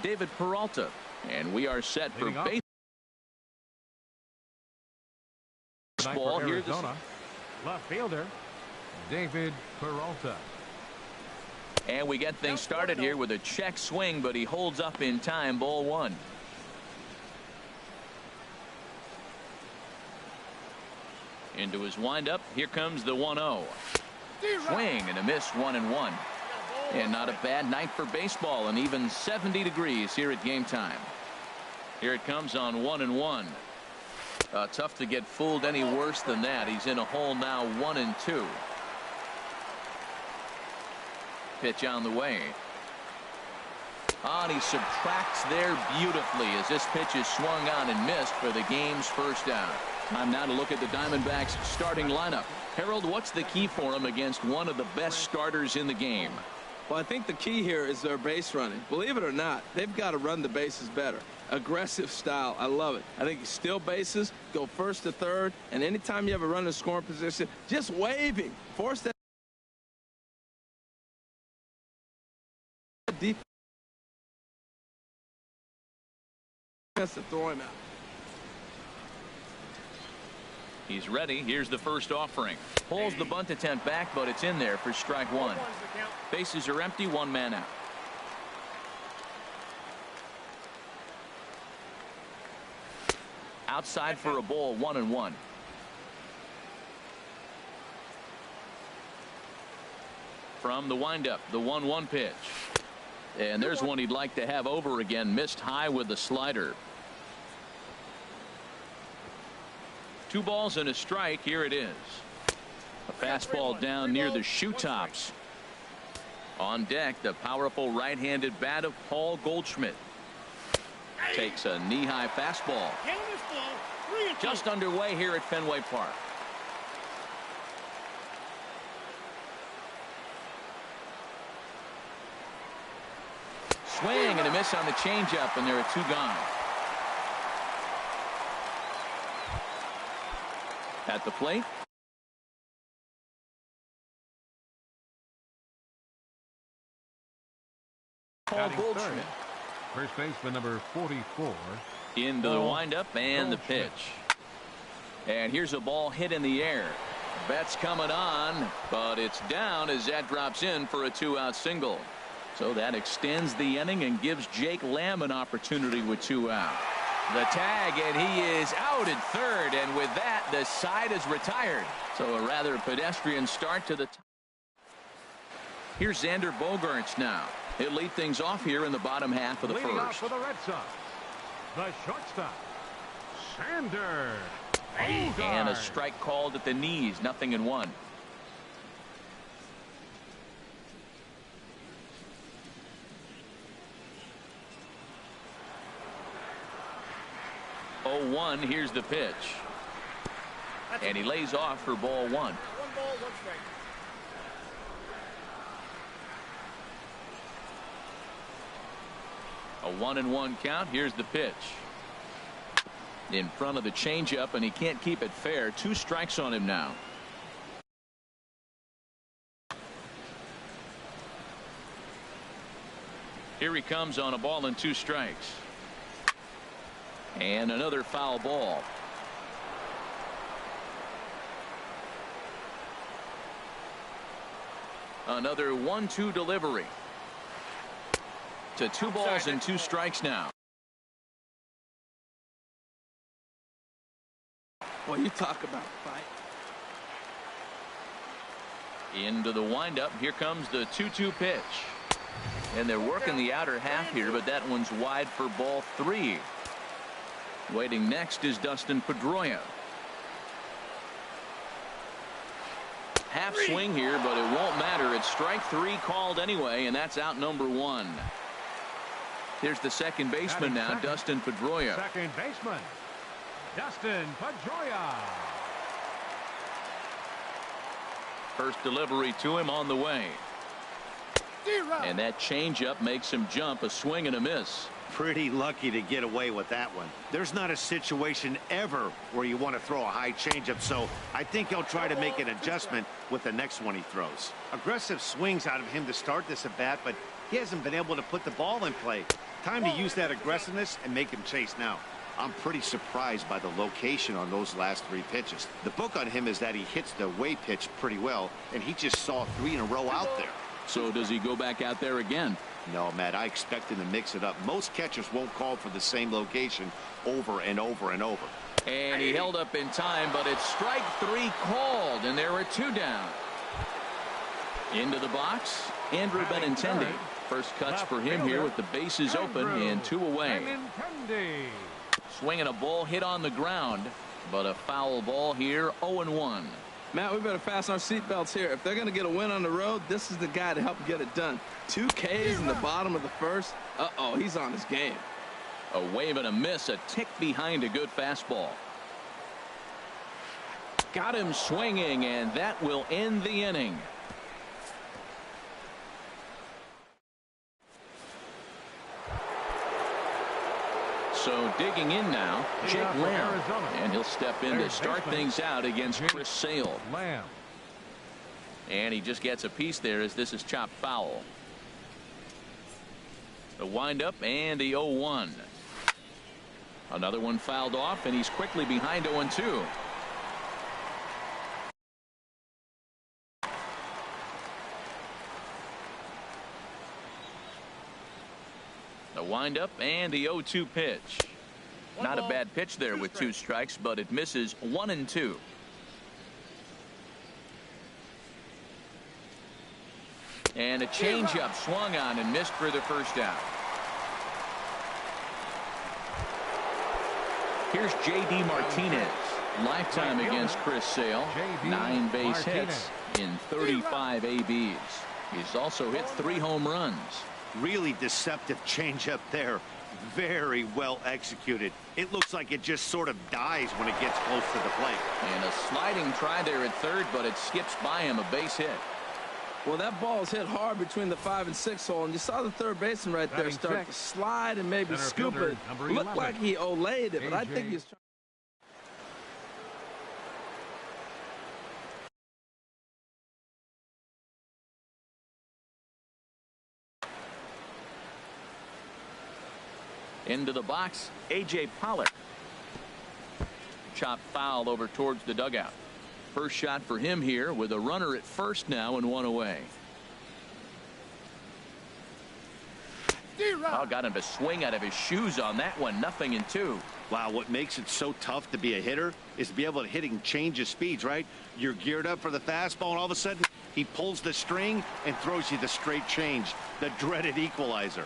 David Peralta. And we are set for baseball. Here, left fielder David Peralta. And we get things started here with a check swing, but he holds up in time. Ball one. Into his windup. Here comes the 1-0. Swing and a miss, 1-1. And not a bad night for baseball, and even 70 degrees here at game time. Here it comes on 1-1. Tough to get fooled any worse than that. He's in a hole now, 1-2. Pitch on the way. And he subtracts there beautifully as this pitch is swung on and missed for the game's first out. Time now to look at the Diamondbacks starting lineup. Harold, what's the key for him against one of the best starters in the game? Well, I think the key here is their base running. Believe it or not, they've got to run the bases better. Aggressive style. I love it. I think you steal bases, go first to third, and anytime you have a runner in scoring position, just waving. Force that defense to throw him out. He's ready. Here's the first offering. Pulls the bunt attempt back, but it's in there for strike one. Bases are empty, one man out. Outside for a ball, 1-1. From the windup, the 1-1 pitch. And there's one he'd like to have over again. Missed high with the slider. 2 balls and a strike. Here it is. A fastball down near the shoe tops. On deck, the powerful right-handed bat of Paul Goldschmidt. Takes a knee-high fastball. Just underway here at Fenway Park. Swing and a miss on the changeup, and there are 2 gone. At the plate, Paul Goldschmidt. First baseman number 44. Into the windup and the pitch. And here's a ball hit in the air. Bet's coming on, but it's down as that drops in for a 2-out single. So that extends the inning and gives Jake Lamb an opportunity with 2 out. The tag, and he is out at third, and with that, the side is retired. So a rather pedestrian start to the top. Here's Xander Bogaerts now. He'll lead things off here in the bottom half of the Leading first. off for the Red Sox, the shortstop, Xander Bogaerts. And a strike called at the knees, 0-1. Oh, 1. Here's the pitch. And he lays off for ball 1. 1 ball, 1 strike. A 1-1 count. Here's the pitch. In front of the changeup, and he can't keep it fair. 2 strikes on him now. Here he comes on a ball and 2 strikes. And another foul ball. Another 1-2 delivery. To 2 balls and 2 strikes now. Well, you talk about fight. Into the windup. Here comes the 2-2 pitch. And they're working the outer half here, but that one's wide for ball 3. Waiting next is Dustin Pedroia. Half swing here, but it won't matter. It's strike 3 called anyway, and that's out number 1. Here's the second baseman now, Dustin Pedroia. Second baseman, Dustin Pedroia. First delivery to him on the way. And that changeup makes him jump. A swing and a miss. Pretty lucky to get away with that one. There's not a situation ever where you want to throw a high changeup, so I think he'll try to make an adjustment with the next one he throws. Aggressive swings out of him to start this at bat, but He hasn't been able to put the ball in play. Time to use that aggressiveness and make him chase now. I'm pretty surprised by the location on those last 3 pitches. The book on him is that he hits the away pitch pretty well, and he just saw 3 in a row out there. So does he go back out there again? No, Matt, I expect him to mix it up. Most catchers won't call for the same location over and over and over. And he held up in time, but it's strike 3 called, and there are 2 down. Into the box, Andrew Benintendi. First cuts for him here with the bases open and 2 away. Swinging a ball hit on the ground, but a foul ball here, 0-1. Matt, we better fasten our seatbelts here. If they're going to get a win on the road, this is the guy to help get it done. 2 Ks in the bottom of the first. Uh-oh, he's on his game. A wave and a miss, a tick behind a good fastball. Got him swinging, and that will end the inning. So digging in now, Jake Lamb, and he'll step in to start things out against Chris Sale. And he just gets a piece there as this is chopped foul. The windup and the 0-1. Another one fouled off, and he's quickly behind 0-2. The windup and the 0-2 pitch. Not a bad pitch there with 2 strikes, but it misses 1-2. And a changeup swung on and missed for the first out. Here's J.D. Martinez. Lifetime against Chris Sale. 9 base hits in 35 ABs. He's also hit 3 home runs. Really deceptive changeup there. Very well executed. It looks like it just sort of dies when it gets close to the plate. And a sliding try there at third, but it skips by him, a base hit. Well, that ball is hit hard between the 5 and 6 hole, and you saw the third baseman right there start to slide and maybe scoop it. Looked like he olayed it, but I think he's trying. Into the box, A.J. Pollock. Chopped foul over towards the dugout. First shot for him here with a runner at first now and 1 away. Oh, got him to swing out of his shoes on that one. 0-2. Wow, what makes it so tough to be a hitter is to be able to hit and change his speeds, right? You're geared up for the fastball, and all of a sudden he pulls the string and throws you the straight change, the dreaded equalizer.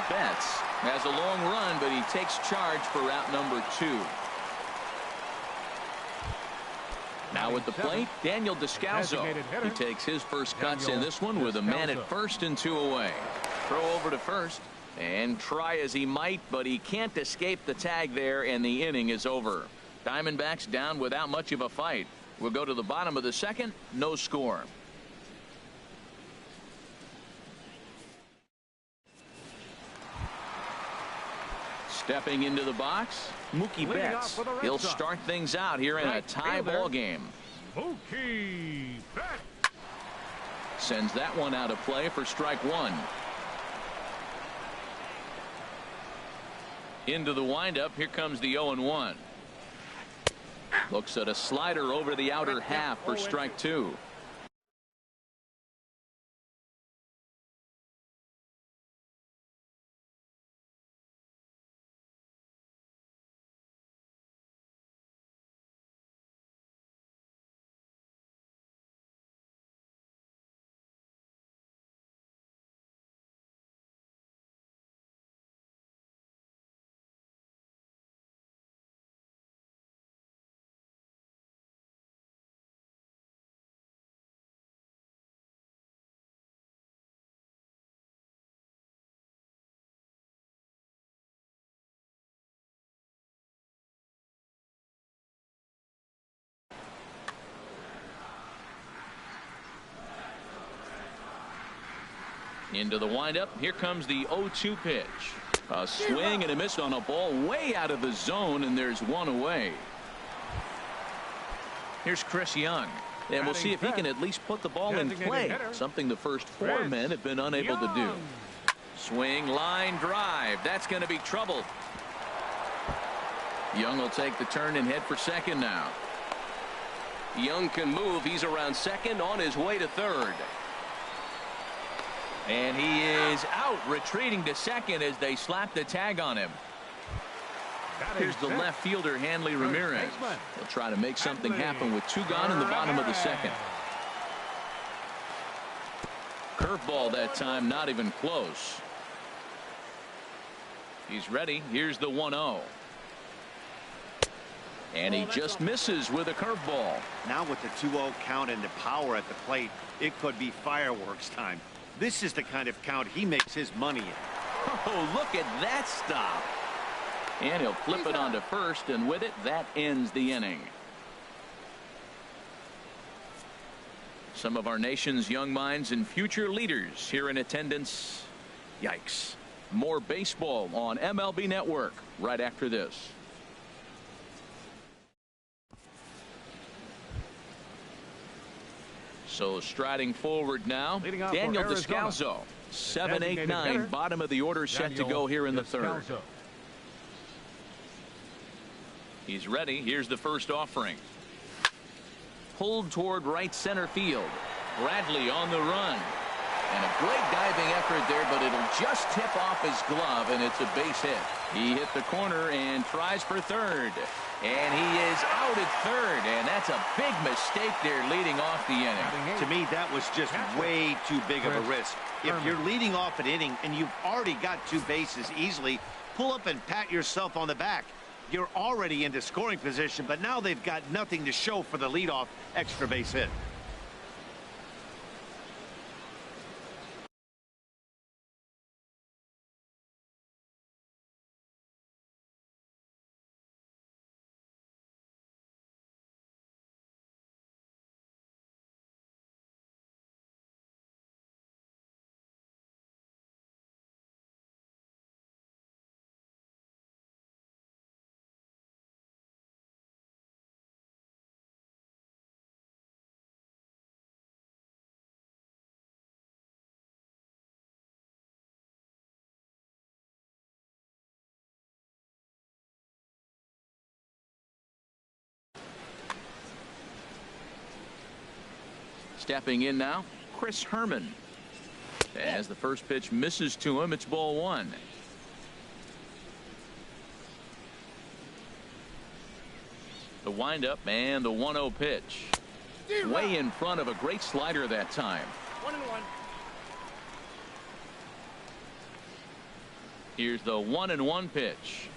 Betts has a long run, but he takes charge for route number 2. Now at the plate, Daniel Descalzo. He takes his first cuts in this one with a man at first and 2 away. Throw over to first, and try as he might, but he can't escape the tag there, and the inning is over. Diamondbacks down without much of a fight. We'll go to the bottom of the second, no score. Stepping into the box, Mookie Betts. He'll start things out here in a tie ball game. Mookie Betts sends that one out of play for strike 1. Into the windup, here comes the 0-1. Looks at a slider over the outer half for strike 2. Into the windup. Here comes the 0-2 pitch. A swing and a miss on a ball way out of the zone, and there's 1 away. Here's Chris Young. And we'll see if he can at least put the ball in play, something the first 4 men have been unable to do. Swing, line, drive. That's going to be trouble. Young will take the turn and head for second now. Young can move. He's around second, on his way to third. And he is out, retreating to second as they slap the tag on him. Here's the left fielder, Hanley Ramirez. He'll try to make something happen with 2 gone in the bottom of the second. Curveball that time, not even close. He's ready. Here's the 1-0. And he just misses with a curveball. Now with the 2-0 count and the power at the plate, it could be fireworks time. This is the kind of count he makes his money in. Oh, look at that stop. And he'll flip it onto first, and with it, that ends the inning. Some of our nation's young minds and future leaders here in attendance. Yikes. More baseball on MLB Network right after this. So striding forward now, Daniel Descalso. 7, 8, 9, bottom of the order, set to go here in the third. He's ready. Here's the first offering. Pulled toward right center field. Bradley on the run. And a great diving effort there, but it'll just tip off his glove, and it's a base hit. He hit the corner and tries for third. And he is out at third, and that's a big mistake there leading off the inning. To me, that was just way too big of a risk. If you're leading off an inning and you've already got 2 bases easily, pull up and pat yourself on the back. You're already into scoring position, but now they've got nothing to show for the leadoff extra base hit. Stepping in now, Chris Herman. As the first pitch misses to him, it's ball 1. The windup and the 1-0 pitch. Way in front of a great slider that time. 1-1. Here's the 1-1 pitch.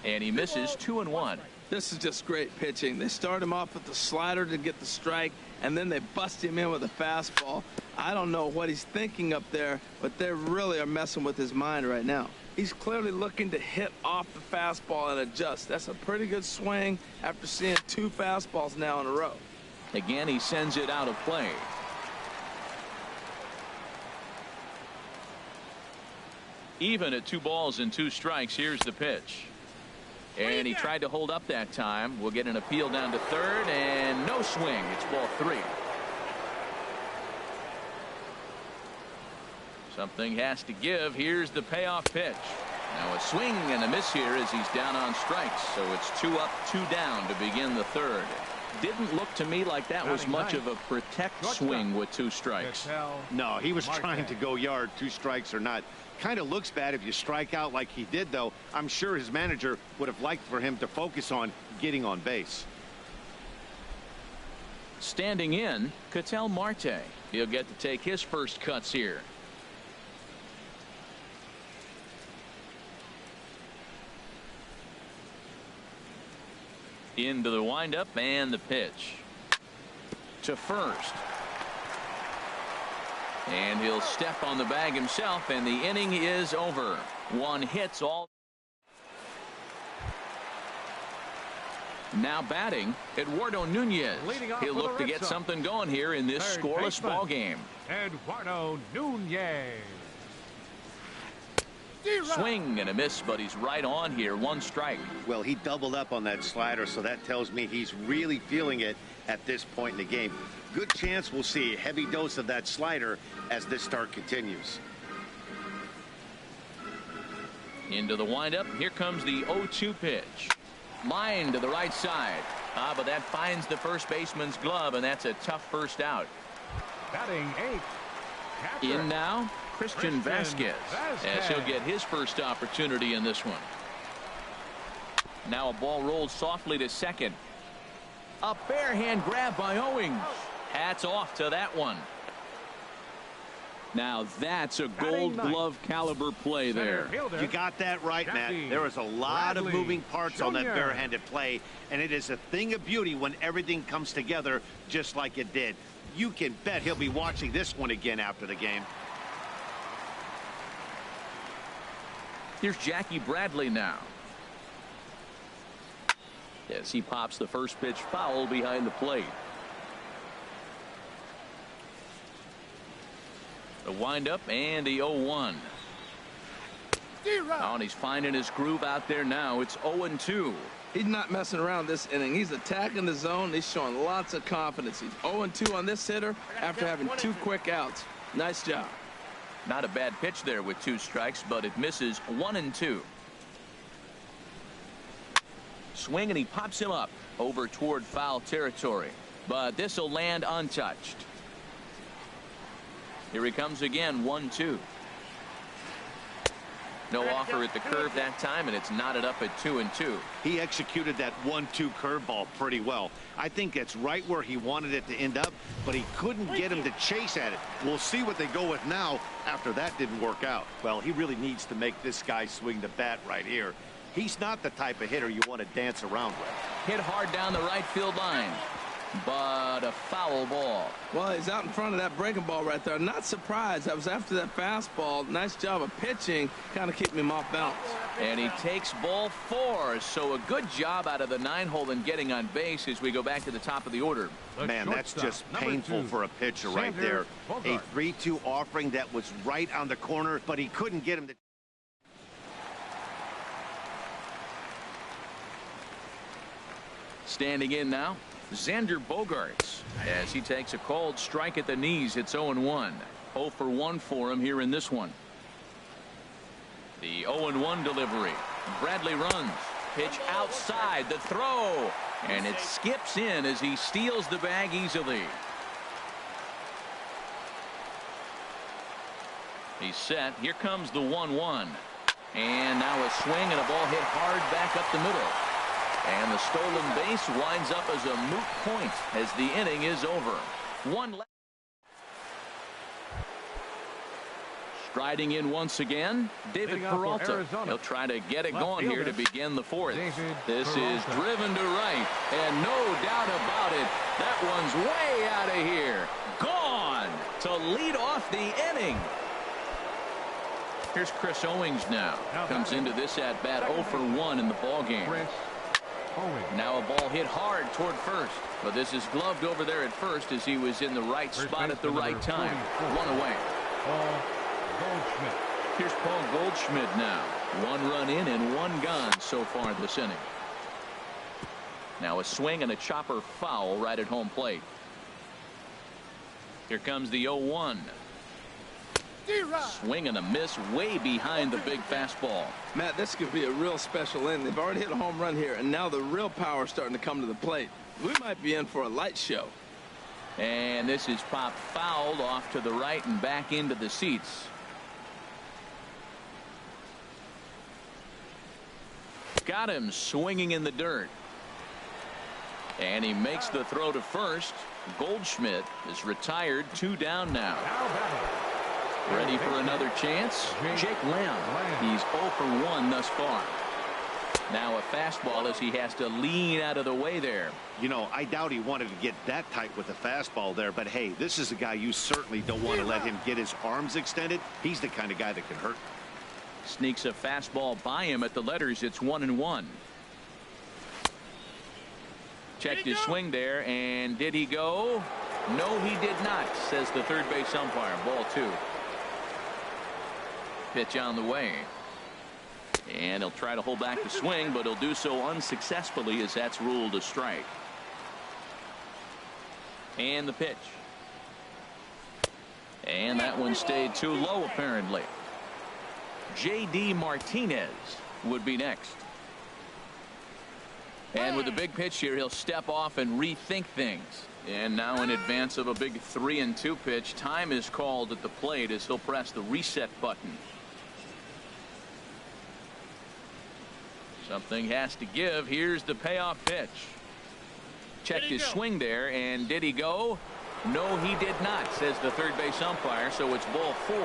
And he misses 2-1. This is just great pitching. They start him off with the slider to get the strike, and then they bust him in with a fastball. I don't know what he's thinking up there, but they really are messing with his mind right now. He's clearly looking to hit off the fastball and adjust. That's a pretty good swing after seeing 2 fastballs now in a row. Again, he sends it out of play. Even at 2 balls and 2 strikes, here's the pitch. And he tried to hold up that time. We'll get an appeal down to third, and no swing. It's ball 3. Something has to give. Here's the payoff pitch. Now a swing and a miss here as he's down on strikes. So it's 2 up, 2 down to begin the third. Didn't look to me like that was much of a protect swing with 2 strikes. No, he was trying to go yard, 2 strikes or not. Kind of looks bad if you strike out like he did, though. I'm sure his manager would have liked for him to focus on getting on base. Standing in, Ketel Marte. He'll get to take his first cuts here. Into the windup and the pitch. To first. And he'll step on the bag himself, and the inning is over. 1 hits all. Now batting, Eduardo Nunez. He'll look to get something going here in this scoreless ball game. Eduardo Nunez. Swing and a miss, but he's right on here. 1 strike. Well, he doubled up on that slider, so that tells me he's really feeling it at this point in the game. Good chance we'll see a heavy dose of that slider as this start continues. Into the windup. Here comes the 0-2 pitch. Line to the right side. But that finds the first baseman's glove, and that's a tough first out. Batting 8th. Catcher. In now, Christian Vasquez, as he'll get his first opportunity in this one. Now a ball rolled softly to second. A bare hand grab by Owings. Hats off to that one. Now that's a gold glove caliber play there. You got that right, Matt. There is a lot of moving parts on that barehanded play, and it is a thing of beauty when everything comes together just like it did. You can bet he'll be watching this one again after the game. Here's Jackie Bradley now. As he pops the first pitch foul behind the plate. The windup and the 0-1. Oh, and he's finding his groove out there now. It's 0-2. He's not messing around this inning. He's attacking the zone. He's showing lots of confidence. He's 0-2 on this hitter after having 2 quick outs. Nice job. Not a bad pitch there with 2 strikes, but it misses. 1-2. Swing, and he pops him up over toward foul territory. But this will land untouched. Here he comes again. 1-2. No offer at the curve that time, and it's knotted up at 2-2. He executed that 1-2 curveball pretty well. I think that's right where he wanted it to end up, but he couldn't get him to chase at it. We'll see what they go with now after that didn't work out. Well, he really needs to make this guy swing the bat right here. He's not the type of hitter you want to dance around with. Hit hard down the right field line, but a foul ball. Well, he's out in front of that breaking ball right there. Not surprised. I was after that fastball. Nice job of pitching, kind of keeping him off balance. And he takes ball 4. So a good job out of the 9-hole in getting on base as we go back to the top of the order. Man, that's just painful for a pitcher right there. A 3-2 offering that was right on the corner, but he couldn't get him to. Standing in now, Xander Bogaerts, as he takes a called strike at the knees. It's 0-1. 0 for 1 for him here in this one. The 0-1 delivery. Bradley runs. Pitch outside. The throw. And it skips in as he steals the bag easily. He's set. Here comes the 1-1. And now a swing and a ball hit hard back up the middle. And the stolen base winds up as a moot point as the inning is over. 1 left. Striding in once again, David Peralta. He'll try to get it going here to begin the 4th. This is driven to right, and no doubt about it, that one's way out of here. Gone to lead off the inning. Here's Chris Owings now. Comes into this at bat 0 for 1 in the ballgame. Now a ball hit hard toward first, but this is gloved over there at first as he was in the right spot at the right time. 1 away. Here's Paul Goldschmidt now. 1 run in and 1 gone so far this inning. Now a swing and a chopper foul right at home plate. Here comes the 0-1. Swing and a miss way behind the big fastball. Matt, this could be a real special inning. They've already hit a home run here, and now the real power is starting to come to the plate. We might be in for a light show. And this is popped fouled off to the right and back into the seats. Got him swinging in the dirt. And he makes the throw to first. Goldschmidt is retired. 2 down now. Ready for another chance? Jake Lamb. He's 0 for 1 thus far. Now a fastball as he has to lean out of the way there. You know, I doubt he wanted to get that tight with the fastball there, but hey, this is a guy you certainly don't want to let him get his arms extended. He's the kind of guy that can hurt. Sneaks a fastball by him at the letters. It's 1-1. Checked his swing there, and did he go? No, he did not, says the third base umpire. Ball 2. Pitch on the way. And he'll try to hold back the swing, but he'll do so unsuccessfully as that's ruled a strike. And the pitch. And that one stayed too low, apparently. J.D. Martinez would be next. And with a big pitch here, he'll step off and rethink things. And now in advance of a big 3-2 pitch, time is called at the plate as he'll press the reset button. Something has to give. Here's the payoff pitch. Checked his swing there, and did he go? No, he did not, says the third base umpire, so it's ball 4.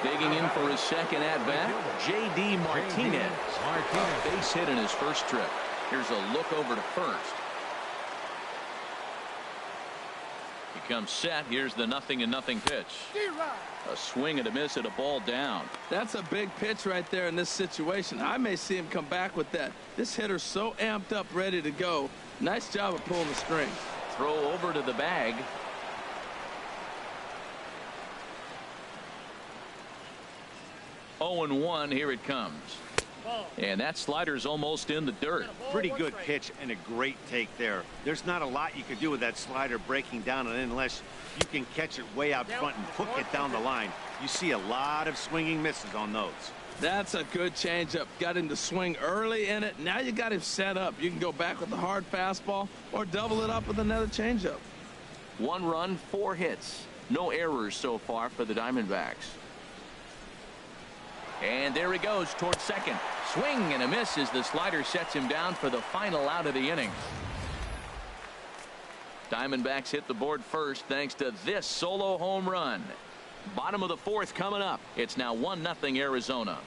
Digging in for his second at-bat, J.D. Martinez. A base hit in his first trip. Here's a look over to first. He comes set. Here's the 0-0 pitch. A swing and a miss at a ball down. That's a big pitch right there in this situation. I may see him come back with that. This hitter's so amped up, ready to go. Nice job of pulling the strings. Throw over to the bag. Oh, 0-1. Here it comes. And that slider's almost in the dirt. Pretty good pitch and a great take there. There's not a lot you could do with that slider breaking down unless you can catch it way out front and hook it down the line. You see a lot of swinging misses on those. That's a good changeup. Got him to swing early in it. Now you got him set up. You can go back with the hard fastball or double it up with another changeup. 1 run, 4 hits. No errors so far for the Diamondbacks. And there he goes towards second. Swing and a miss as the slider sets him down for the final out of the inning. Diamondbacks hit the board first thanks to this solo home run. Bottom of the 4th coming up. It's now 1-0 Arizona.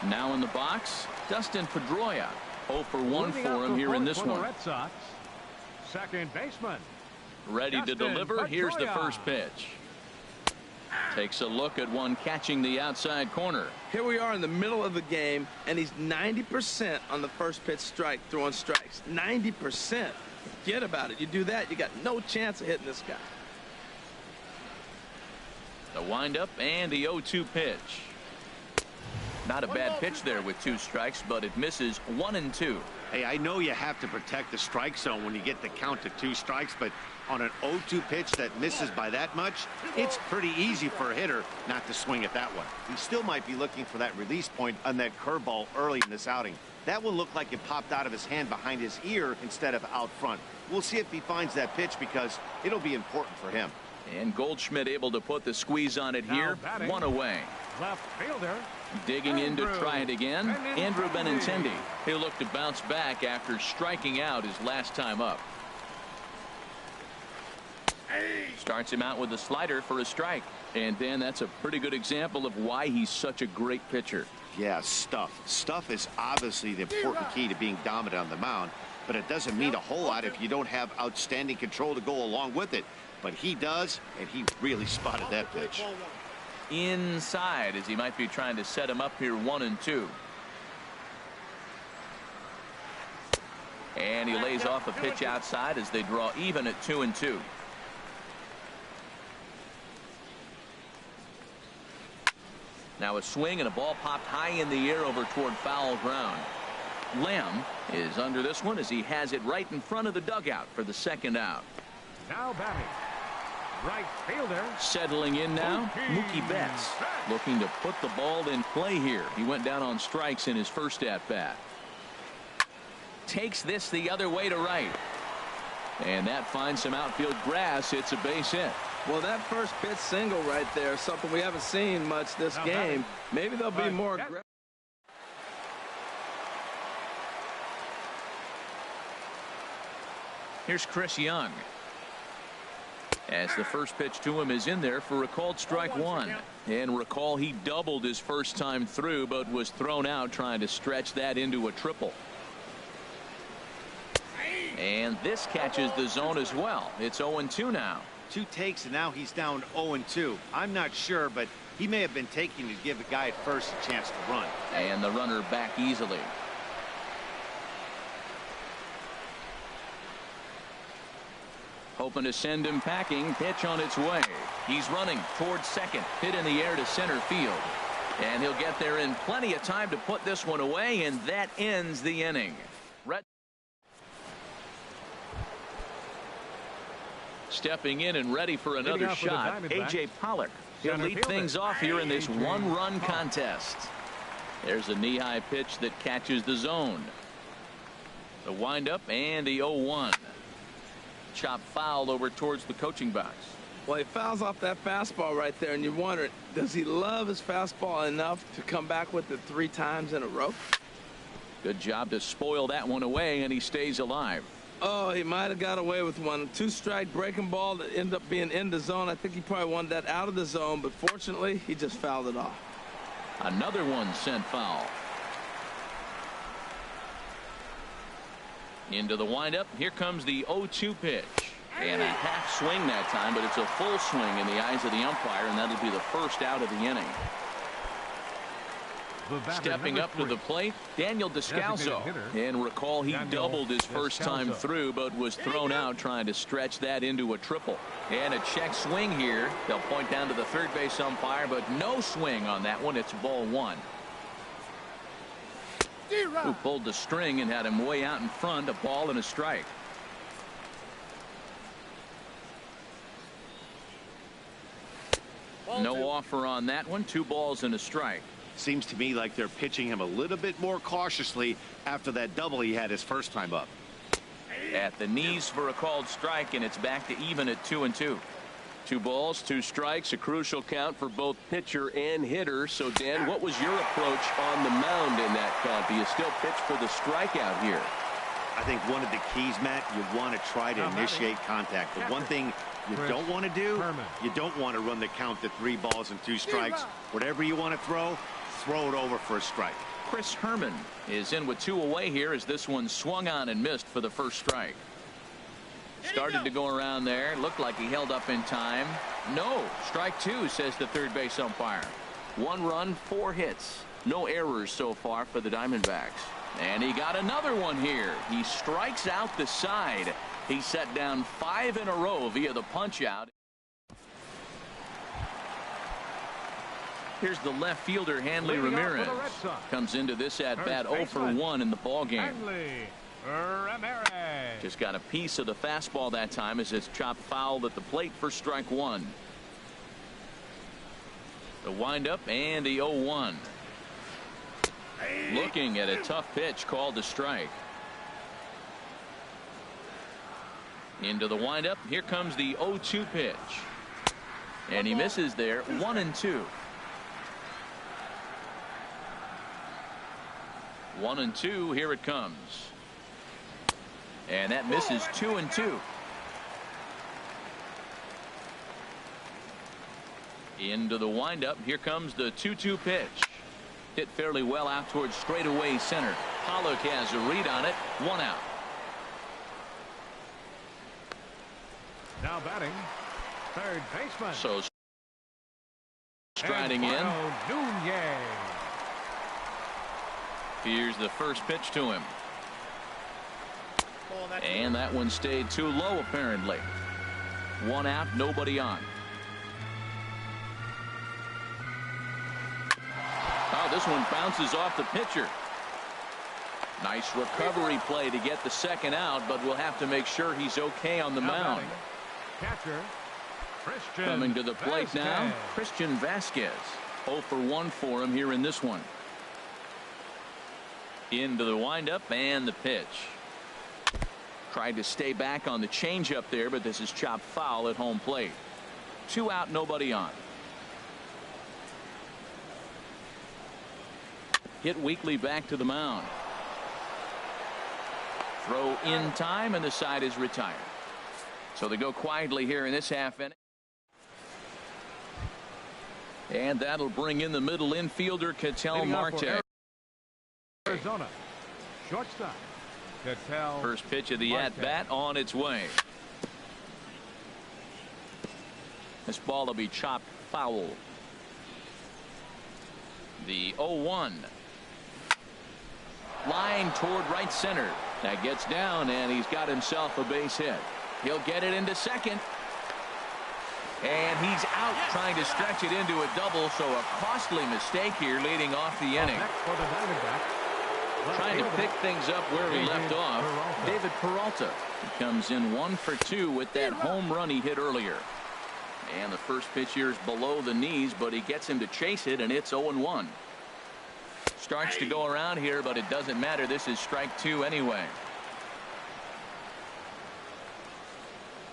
Now in the box, Dustin Pedroia. 0 for 1 for him here in this one. Red Sox, second baseman. Ready to deliver. Here's the first pitch. Takes a look at one catching the outside corner. Here we are in the middle of the game, and he's 90% on the first pitch strike, throwing strikes. 90%. Forget about it. You do that, you got no chance of hitting this guy. The windup and the 0-2 pitch. Not a bad pitch there with 2 strikes, but it misses 1-2. Hey, I know you have to protect the strike zone when you get the count to 2 strikes, but on an 0-2 pitch that misses by that much, it's pretty easy for a hitter not to swing at that one. He still might be looking for that release point on that curveball early in this outing. That one looked like it popped out of his hand behind his ear instead of out front. We'll see if he finds that pitch because it'll be important for him. And Goldschmidt able to put the squeeze on it here. 1 away. Left fielder. Digging in to try it again, Andrew Benintendi. He'll look to bounce back after striking out his last time up. Starts him out with a slider for a strike. And Dan, that's a pretty good example of why he's such a great pitcher. Yeah, stuff. Stuff is obviously the important key to being dominant on the mound, but it doesn't mean a whole lot if you don't have outstanding control to go along with it. But he does, and he really spotted that pitch. Inside as he might be trying to set him up here 1-2. And he lays off a pitch outside as they draw even at 2-2. Now a swing and a ball popped high in the air over toward foul ground. Lamb is under this one as he has it right in front of the dugout for the second out. Now batting, right fielder. Settling in now, Mookie Betts looking to put the ball in play here. He went down on strikes in his first at-bat. Takes this the other way to right. And that finds some outfield grass. It's a base hit. Well, that first pitch single right there is something we haven't seen much this game. Maybe they'll be more aggressive. Here's Chris Young. As the first pitch to him is in there for a called strike 1. And recall he doubled his first time through, but was thrown out trying to stretch that into a triple. And this catches the zone as well. It's 0-2 now. 2 takes, and now he's down 0-2. I'm not sure, but he may have been taking to give the guy at first a chance to run. And the runner back easily. Hoping to send him packing. Pitch on its way. He's running towards second. Hit in the air to center field. And he'll get there in plenty of time to put this one away, and that ends the inning. Stepping in and ready for another shot, A.J. Pollock. He'll lead things off here in this one-run contest. There's a knee-high pitch that catches the zone. The windup and the 0-1. Chop foul over towards the coaching box. Well, he fouls off that fastball right there, and you're wondering, does he love his fastball enough to come back with it 3 times in a row? Good job to spoil that one away, and he stays alive. Oh, he might have got away with one. 2-strike breaking ball that ended up being in the zone. I think he probably wanted that out of the zone, but fortunately, he just fouled it off. Another one sent foul. Into the windup. Here comes the 0-2 pitch. And a half swing that time, but it's a full swing in the eyes of the umpire, and that'll be the first out of the inning. Stepping up to the plate, Daniel Descalso. And recall, he doubled his first time through, but was thrown out trying to stretch that into a triple. And a check swing here. They'll point down to the third base umpire, but no swing on that one. It's ball 1. Who pulled the string and had him way out in front, a ball and a strike. No offer on that one. 2 balls and a strike. Seems to me like they're pitching him a little bit more cautiously after that double he had his first time up. At the knees for a called strike, and it's back to even at 2-2. 2 balls, 2 strikes, a crucial count for both pitcher and hitter. So, Dan, what was your approach on the mound in that count? Do you still pitch for the strikeout here? I think one of the keys, Matt, you want to try to initiate contact. The one thing you don't want to do, you don't want to run the count to 3 balls and 2 strikes. Whatever you want to throw it over for a strike. Chris Herman is in with 2 away here as this one swung on and missed for the first strike. Started to go around there. Looked like he held up in time. No. Strike 2, says the third base umpire. 1 run, 4 hits. No errors so far for the Diamondbacks. And he got another one here. He strikes out the side. He set down 5 in a row via the punch out. Here's the left fielder, Hanley Ramirez. Comes into this at bat 0 for 1 in the ball game. Just got a piece of the fastball that time as it's chopped foul at the plate for strike 1. The windup and the 0-1. Looking at a tough pitch called to strike. Into the windup. Here comes the 0-2 pitch. And he misses there. 1-2. 1-2. Here it comes. And that misses. 2-2. Into the windup. Here comes the 2-2 pitch. Hit fairly well out towards straightaway center. Pollock has a read on it. 1 out. Now batting, third baseman. So striding in. Here's the first pitch to him. And that one stayed too low apparently. 1 out, nobody on. Oh, this one bounces off the pitcher. Nice recovery play to get the second out, but we'll have to make sure he's okay on the mound. Catcher, Christian Coming to the plate now, Christian Vasquez. 0 for 1 for him here in this one. Into the windup and the pitch. Tried to stay back on the changeup there, but this is chopped foul at home plate. 2 out, nobody on. Hit weakly back to the mound. Throw in time, and the side is retired. So they go quietly here in this half inning. And that'll bring in the middle infielder, Ketel Marte. Arizona, shortstop, Ketel. First pitch of the at-bat on its way. This ball will be chopped foul. The 0-1. Line toward right center. That gets down, and he's got himself a base hit. He'll get it into second. And he's out trying to stretch it into a double, so a costly mistake here leading off the inning. Trying to pick things up where he left off. David Peralta comes in 1 for 2 with that home run he hit earlier. And the first pitch here is below the knees, but he gets him to chase it, and it's 0-1. Starts to go around here, but it doesn't matter. This is strike 2 anyway.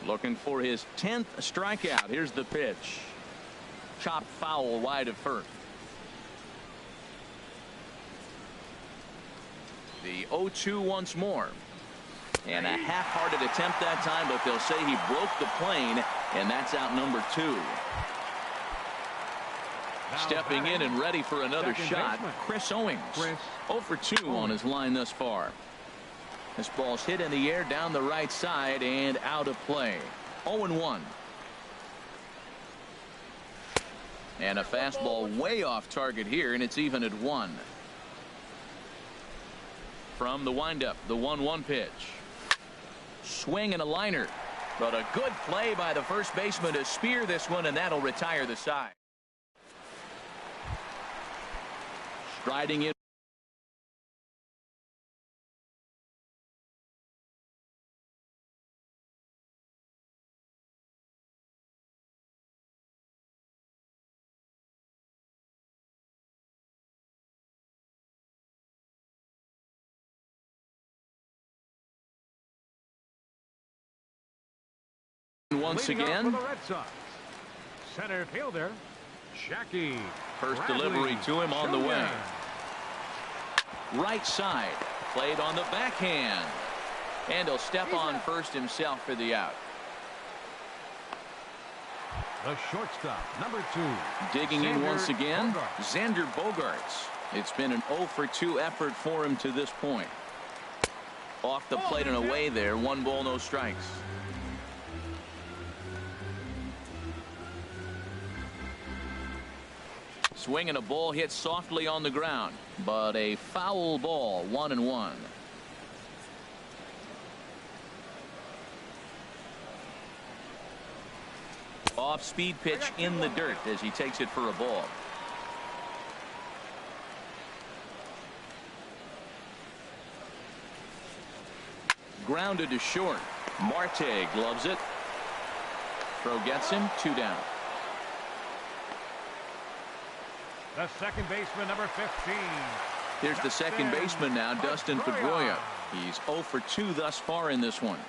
Looking for his 10th strikeout. Here's the pitch. Chopped foul wide of first. The 0-2 once more. And a half-hearted attempt that time, but they'll say he broke the plane, and that's out number 2. Stepping in and ready for another shot, Chris Owings. 0 for 2 on his line thus far. This ball's hit in the air down the right side and out of play. 0-1. And a fastball way off target here, and it's even at 1. From the windup, the 1-1 pitch. Swing and a liner, but a good play by the first baseman to spear this one, and that'll retire the side. Striding in. Once again, center fielder Jackie. First delivery to him on the way. Right side, played on the backhand, and he'll step on first himself for the out. The shortstop, number 2. Digging in once again, Xander Bogaerts. It's been an 0 for 2 effort for him to this point. Off the plate and away there, 1 ball, no strikes. Swing and a ball hit softly on the ground, but a foul ball. 1-1. Off speed pitch in the dirt as he takes it for a ball. Grounded to short. Marte gloves it. Throw gets him. 2 down. The second baseman, number 15. Here's the second baseman now, Dustin Pedroia. He's 0 for 2 thus far in this one.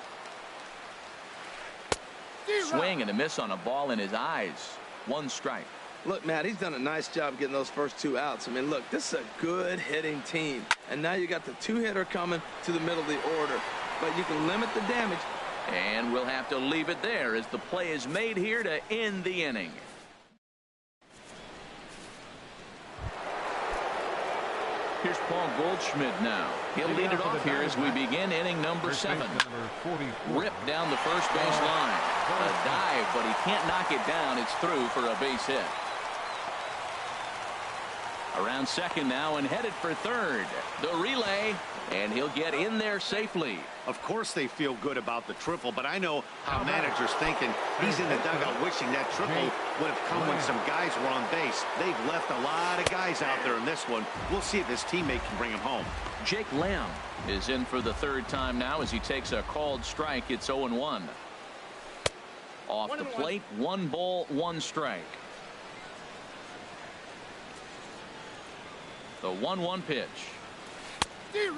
Swing and a miss on a ball in his eyes. 1 strike. Look, Matt, he's done a nice job getting those first 2 outs. I mean, look, this is a good hitting team. And now you got the 2-hitter coming to the middle of the order. But you can limit the damage. And we'll have to leave it there as the play is made here to end the inning. Here's Paul Goldschmidt now. He'll lead it off here as we begin inning number 7. Ripped down the first base line. A dive, but he can't knock it down. It's through for a base hit. Around second now and headed for third. The relay, and he'll get in there safely. Of course they feel good about the triple, but I know how manager's thinking. He's in the dugout wishing that triple would have come when some guys were on base. They've left a lot of guys out there in this one. We'll see if his teammate can bring him home. Jake Lamb is in for the 3rd time now as he takes a called strike. It's 0-1. Off the plate, 1 ball, 1 strike. The 1-1 pitch.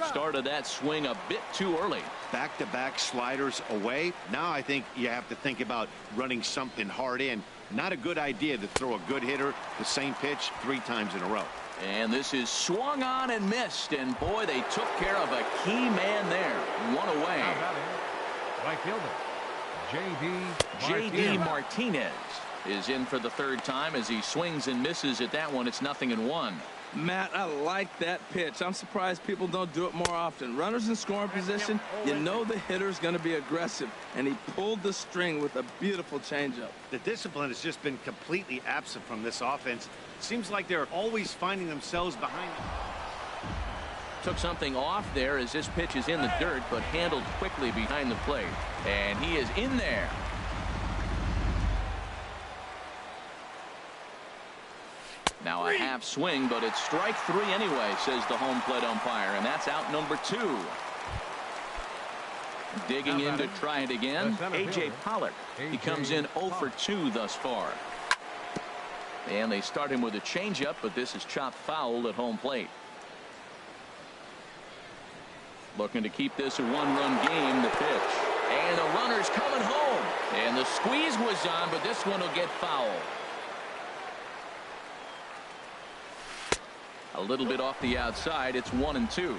Started that swing a bit too early. Back-to-back sliders away. Now I think you have to think about running something hard in. Not a good idea to throw a good hitter the same pitch 3 times in a row. And this is swung on and missed. And boy, they took care of a key man there. 1 away. Right fielder J.D. Martinez is in for the 3rd time as he swings and misses at that one. It's 0-1. Matt, I like that pitch. I'm surprised people don't do it more often. Runners in scoring position, you know the hitter's going to be aggressive, and he pulled the string with a beautiful changeup. The discipline has just been completely absent from this offense. Seems like they're always finding themselves behind them. took something off there as this pitch is in the dirt, but handled quickly behind the plate. And he is in there. Now a half swing, but it's strike 3 anyway, says the home plate umpire, and that's out number 2. Digging in to try it again, A.J. Pollock. He comes in 0 for 2 thus far. And they start him with a changeup, but this is chopped foul at home plate. Looking to keep this a one-run game, the pitch. And the runner's coming home. And the squeeze was on, but this one will get foul. A little bit off the outside. It's 1-2.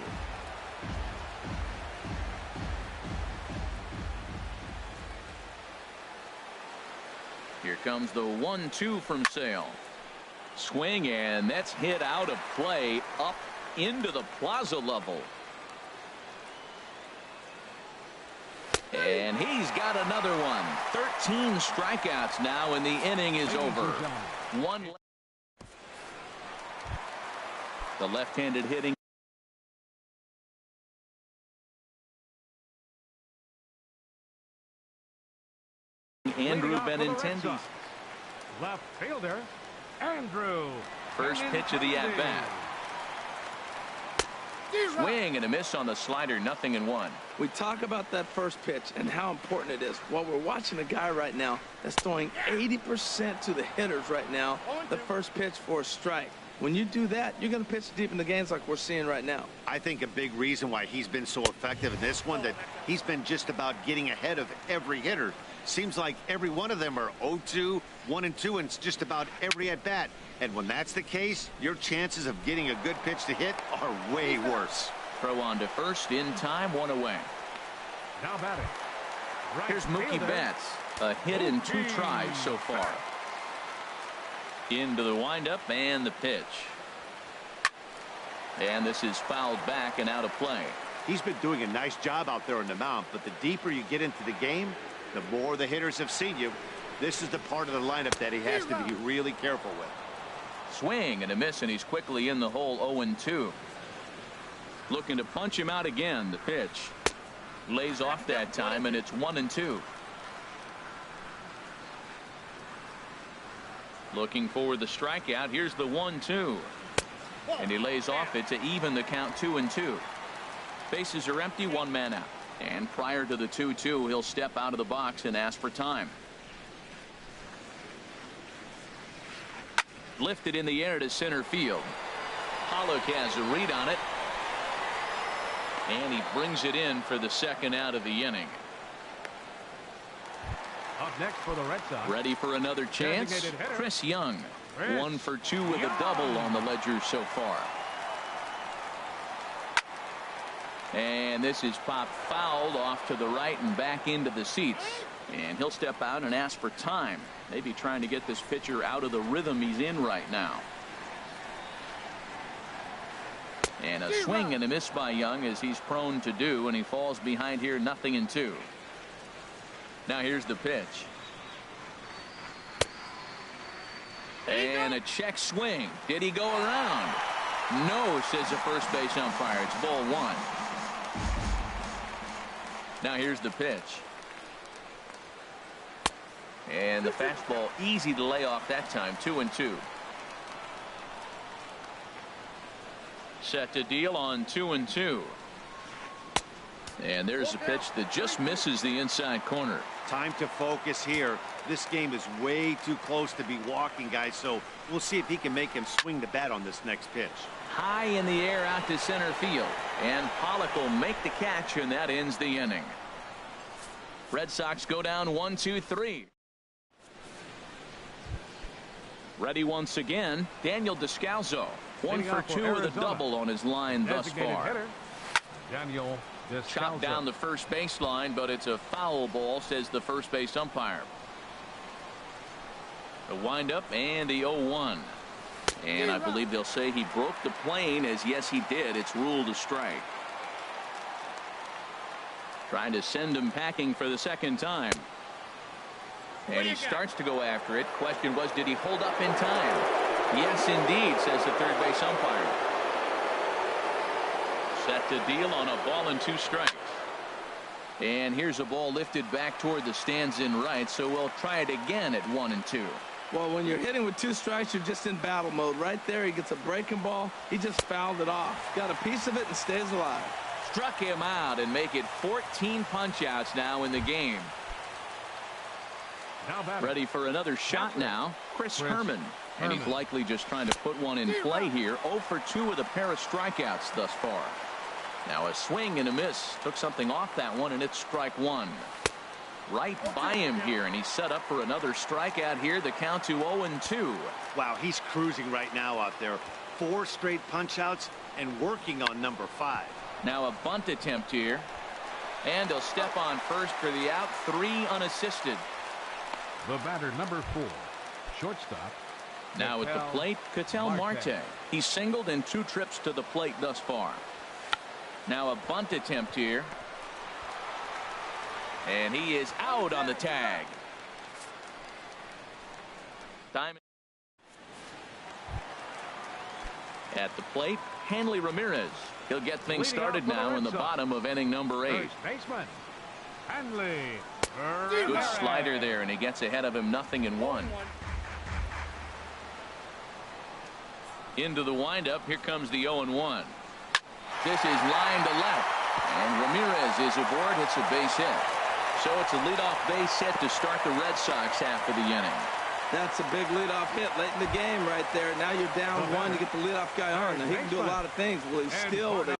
Here comes the 1-2 from Sale. Swing, and that's hit out of play up into the plaza level. And he's got another one. 13 strikeouts now, and the inning is over. The left-handed hitting. Andrew Benintendi. Left fielder, Andrew. First pitch of the at-bat. Swing and a miss on the slider, 0-1. We talk about that first pitch and how important it is. Well, we're watching a guy right now that's throwing 80% to the hitters right now. The first pitch for a strike. When you do that, you're going to pitch deep in the games like we're seeing right now. I think a big reason why he's been so effective in this one, that he's been just about getting ahead of every hitter. Seems like every one of them are 0-2, 1-2, and it's just about every at bat. And when that's the case, your chances of getting a good pitch to hit are way worse. Throw on to first in time, 1 away. Now batting. Here's Mookie Betts. A hit in 2 tries so far. Into the windup and the pitch. And this is fouled back and out of play. He's been doing a nice job out there on the mound, but the deeper you get into the game, the more the hitters have seen you. This is the part of the lineup that he has to be really careful with. Swing and a miss, and he's quickly in the hole. 0-2. Looking to punch him out again. The pitch lays off that time, and it's 1-2. Looking for the strikeout. Here's the 1-2. And he lays off it to even the count. 2-2. Bases are empty, 1 man out. And prior to the 2-2, he'll step out of the box and ask for time. Lifted in the air to center field. Pollock has a read on it. And he brings it in for the second out of the inning. Up next for the Red Sox. Ready for another chance? Chris Young. 1 for 2 with a double on the ledger so far. And this is popped fouled off to the right and back into the seats. And he'll step out and ask for time. Maybe trying to get this pitcher out of the rhythm he's in right now. And a swing and a miss by Young, as he's prone to do, and he falls behind here, 0-2. Now here's the pitch. And a check swing. Did he go around? No, says the first base umpire. It's ball 1. Now here's the pitch. And the fastball easy to lay off that time. 2-2. Set to deal on 2-2. And there's a pitch that just misses the inside corner. Time to focus here. This game is way too close to be walking, guys, so we'll see if he can make him swing the bat on this next pitch. High in the air out to center field. And Pollock will make the catch, and that ends the inning. Red Sox go down 1-2-3. Ready once again, Daniel Descalso. 1 for 2 with a double on his line thus far. Daniel Descalso. Chopped down the first baseline, but it's a foul ball, says the first base umpire. The windup and the 0-1. And I believe they'll say he broke the plane, as yes he did. It's ruled a strike. Trying to send him packing for the second time. And he starts to go after it. Question was, did he hold up in time? Yes, indeed, says the third base umpire. Set to deal on a ball and 2 strikes. And here's a ball lifted back toward the stands in right, so we'll try it again at 1-2. Well, when you're hitting with 2 strikes, you're just in battle mode. Right there, he gets a breaking ball. He just fouled it off. Got a piece of it and stays alive. Struck him out and make it 14 punch-outs now in the game. Ready for another shot now, Chris Herman. And he's likely just trying to put one in play here. 0 for 2 with a pair of strikeouts thus far. Now a swing and a miss. Took something off that one, and it's strike 1. Right by him here, and he's set up for another strikeout here. The count to 0-2. Wow, he's cruising right now out there. 4 straight punch-outs and working on number 5. Now a bunt attempt here. And he'll step on first for the out. 3 unassisted. The batter, number 4, shortstop. Now at the plate, Ketel Marte. He's singled in 2 trips to the plate thus far. Now a bunt attempt here. And he is out on the tag. Time at the plate, Hanley Ramirez. He'll get things started now in the bottom of inning number 8. First baseman, Hanley. Good slider there, and he gets ahead of him, 0-1. Into the windup, here comes the 0-1. This is line to left, and Ramirez is aboard, hits a base hit. So it's a leadoff base hit to start the Red Sox half of the inning. That's a big leadoff hit late in the game right there. Now you're down 1 to get the leadoff guy on. Now he can do a lot of things. Well, he's still with it.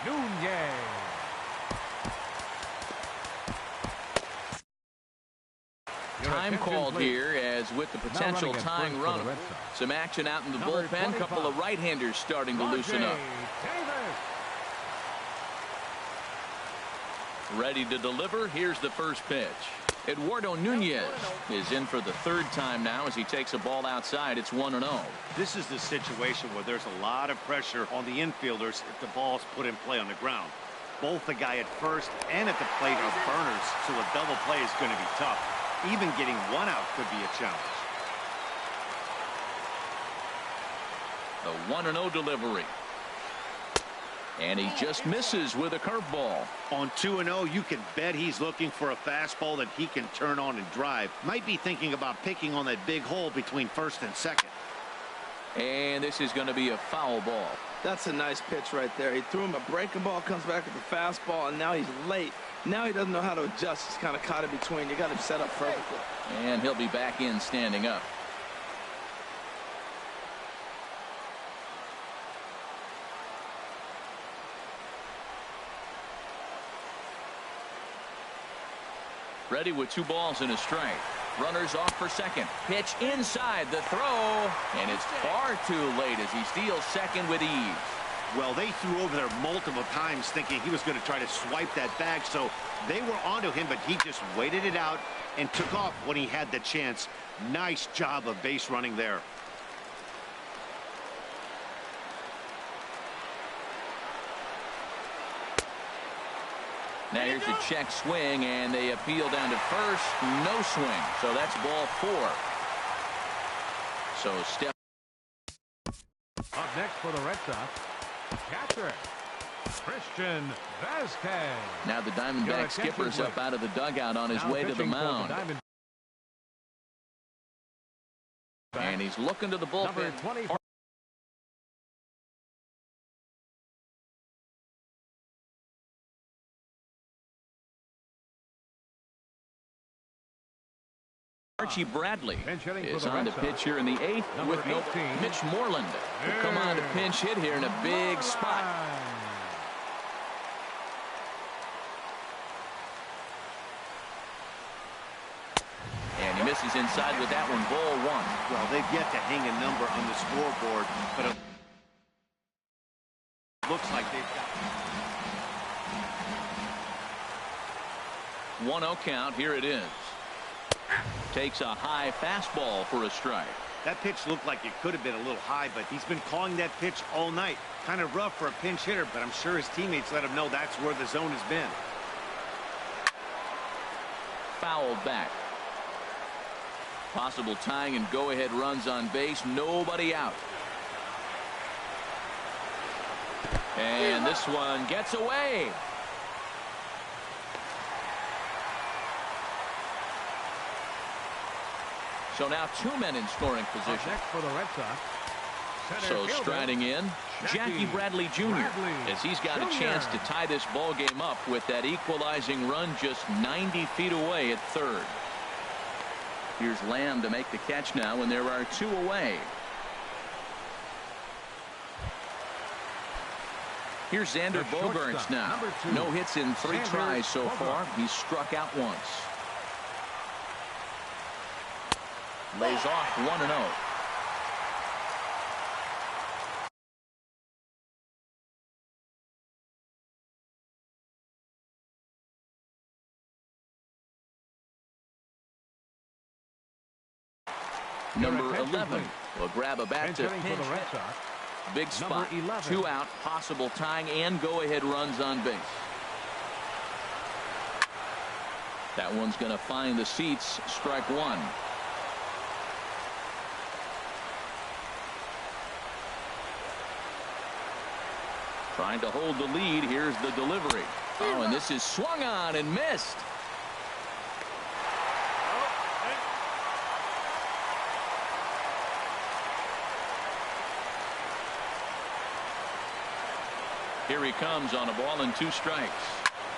Nunez. Time called here, as with the potential tying run. Some action out in the bullpen. Couple of right-handers starting to loosen up. Ready to deliver. Here's the first pitch. Eduardo Nunez is in for the 3rd time now as he takes a ball outside. It's 1-0. This is the situation where there's a lot of pressure on the infielders if the ball's put in play on the ground. Both the guy at first and at the plate are burners, so a double play is going to be tough. Even getting 1 out could be a challenge. The 1-0 delivery. And he just misses with a curveball. On 2-0, you can bet he's looking for a fastball that he can turn on and drive. Might be thinking about picking on that big hole between first and second. And this is going to be a foul ball. That's a nice pitch right there. He threw him a breaking ball, comes back with the fastball, and now he's late. Now he doesn't know how to adjust. He's kind of caught in between. You got him set up perfectly. And he'll be back in standing up. Ready with 2 balls and a strike. Runners off for second. Pitch inside the throw. And it's far too late as he steals second with ease. Well, they threw over there multiple times thinking he was going to try to swipe that bag. So they were onto him, but he just waited it out and took off when he had the chance. Nice job of base running there. Now here's a check swing, and they appeal down to first. No swing. So that's ball 4. So step. Up next for the Red Sox, catcher Christian Vasquez. Now the Diamondback skipper's up out of the dugout on his way to the mound. And he's looking to the bullpen. Archie Bradley is on the pitch here in the 8th with no Mitch Moreland will come on to pinch hit here in a big spot. And he misses inside with that one. Ball 1. Well, they've yet to hang a number on the scoreboard, but it looks like they've got 1-0 count. Here it is. Takes a high fastball for a strike. That pitch looked like it could have been a little high, but he's been calling that pitch all night. Kind of rough for a pinch hitter, but I'm sure his teammates let him know that's where the zone has been. Fouled back. Possible tying and go-ahead runs on base. Nobody out. And this one gets away. So now 2 men in scoring position. Next for the Red Sox. So striding in, Jackie Bradley Jr. as he's got a chance to tie this ball game up with that equalizing run just 90 feet away at third. Here's Lamb to make the catch now, and there are 2 away. Here's Xander Bogaerts now. No hits in 3 tries so far. He's struck out once. Lays off 1-0. Number 11 will grab a bat to pinch. Big spot, 2 out, possible tying and go-ahead runs on base. That one's going to find the seats. Strike 1. Trying to hold the lead. Here's the delivery. Oh, and this is swung on and missed. Here he comes on a ball and 2 strikes.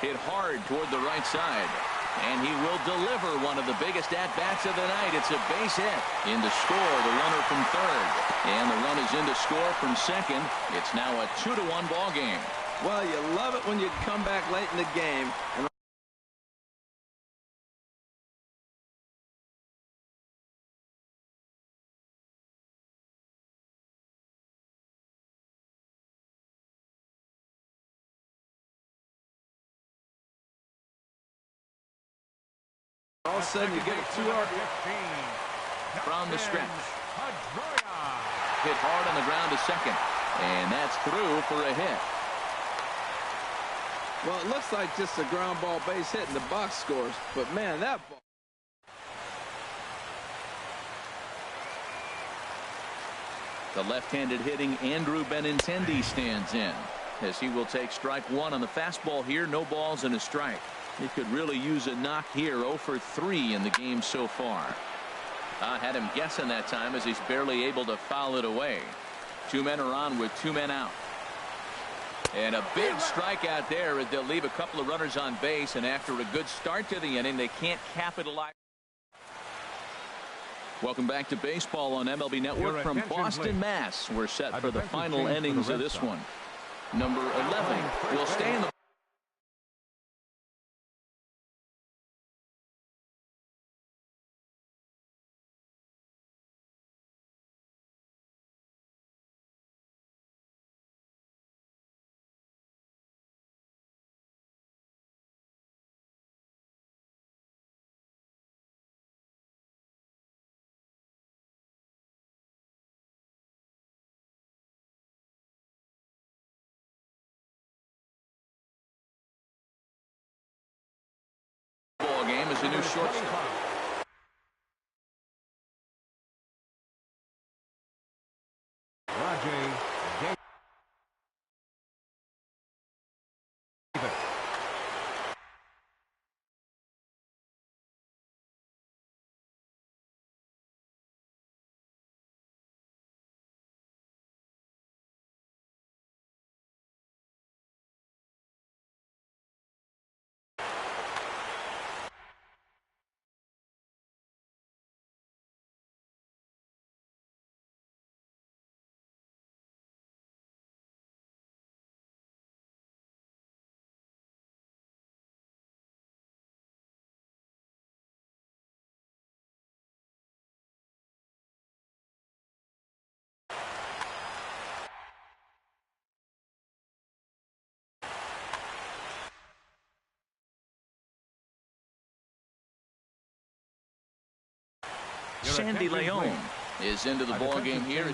Hit hard toward the right side. And he will deliver one of the biggest at-bats of the night. It's a base hit. In to score, the runner from third. And the run is in to score from second. It's now a 2-1 ball game. Well, you love it when you come back late in the game. And all of a sudden you get a 2-RBI. From the stretch. Hit hard on the ground to second. And that's through for a hit. Well, it looks like just a ground ball base hit in the box scores. But, man, that ball. The left-handed hitting Andrew Benintendi stands in, as he will take strike 1 on the fastball here. No balls and a strike. He could really use a knock here. 0 for 3 in the game so far. I had him guessing that time as he's barely able to foul it away. 2 men are on with 2 men out. And a big strikeout there as they'll leave a couple of runners on base, and after a good start to the inning, they can't capitalize. Welcome back to baseball on MLB Network from Boston, Mass. We're set for the final innings of this one. Number 11 will stay in the ball game as a new shortstop. Sandy Leon is into the ball game here.